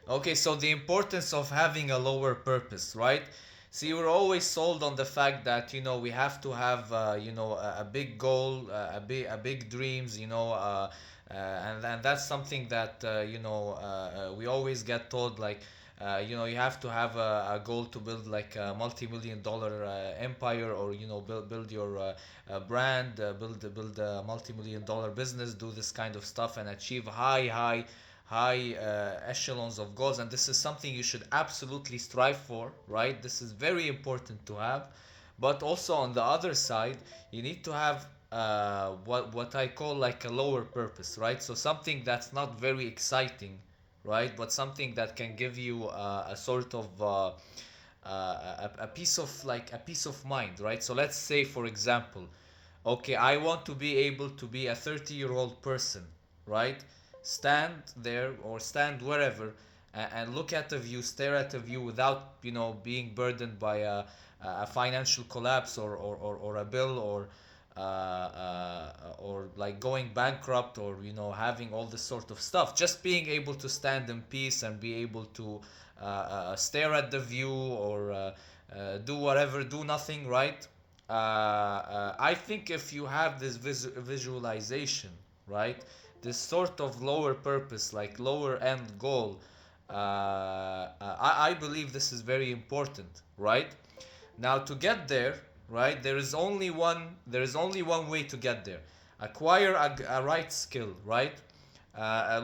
Okay, so the importance of having a lower purpose, right? See, we're always sold on the fact that we have to have a big goal, a big dreams, and that's something that we always get told, like you have to have a goal to build like a multi-million dollar empire, or build your brand, build a multi-million dollar business, do this kind of stuff and achieve high echelons of goals. And this is something you should absolutely strive for, right? This is very important to have. But also on the other side, you need to have what I call like a lower purpose, right? So something that's not very exciting, right? But something that can give you a sort of a piece of like a peace of mind, right? So let's say, for example, okay, I want to be able to be a 30-year-old person, right? Stand there or stand wherever, and look at the view, stare at the view without being burdened by a financial collapse, or a bill, or like going bankrupt, or having all this sort of stuff. Just being able to stand in peace and be able to stare at the view, or do whatever, do nothing, right? I think if you have this visualization, right, this sort of lower purpose, like lower end goal, I believe this is very important, right? Now to get there, right, there is only one way to get there. Acquire a right skill, right?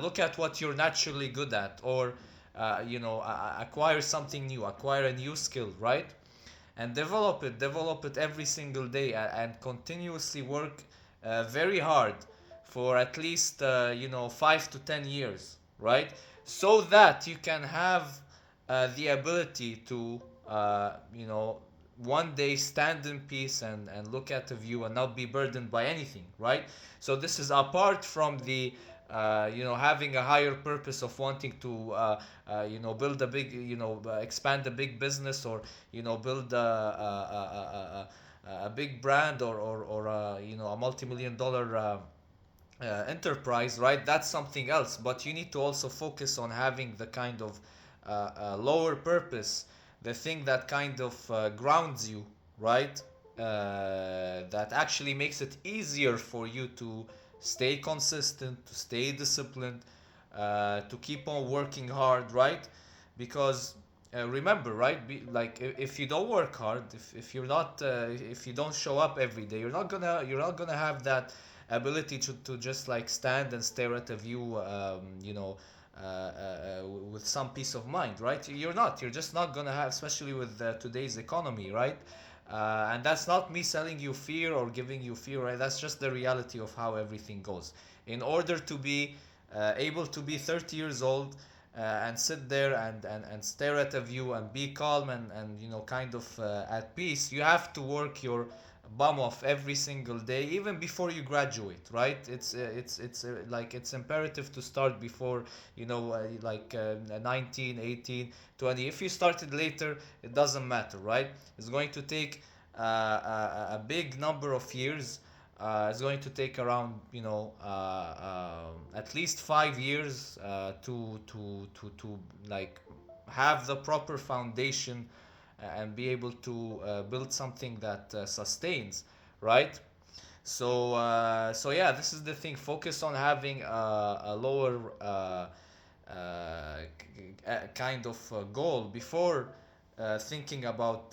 Look at what you're naturally good at, or acquire something new, acquire a new skill, right? And develop it every single day, and continuously work very hard for at least 5 to 10 years, right? So that you can have the ability to one day stand in peace, and look at the view and not be burdened by anything, right? So this is apart from the having a higher purpose of wanting to build a big, expand a big business, or build a big brand, or a multi-million dollar enterprise, right? That's something else. But you need to also focus on having the kind of lower purpose, the thing that kind of grounds you, right? That actually makes it easier for you to stay consistent, to stay disciplined, to keep on working hard, right? Because remember, right? Like if you don't work hard, if you're not, if you don't show up every day, you're not gonna have that ability to just like stand and stare at a view, with some peace of mind, right? You're just not gonna have, especially with today's economy, right? And that's not me selling you fear or giving you fear, right? That's just the reality of how everything goes. In order to be able to be 30 years old, and sit there and stare at a view and be calm, and kind of at peace, you have to work your bum off every single day, even before you graduate, right? It's like it's imperative to start before 19, 18, 20. If you started later, it doesn't matter, right? It's going to take a big number of years. It's going to take around at least 5 years to like have the proper foundation, and be able to build something that sustains, right? So yeah, this is the thing. Focus on having a lower kind of goal before thinking about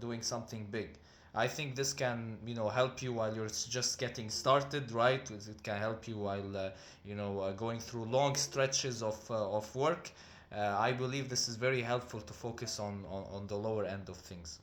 doing something big. I think this can help you while you're just getting started, right? It can help you while going through long stretches of work. I believe this is very helpful to focus on the lower end of things.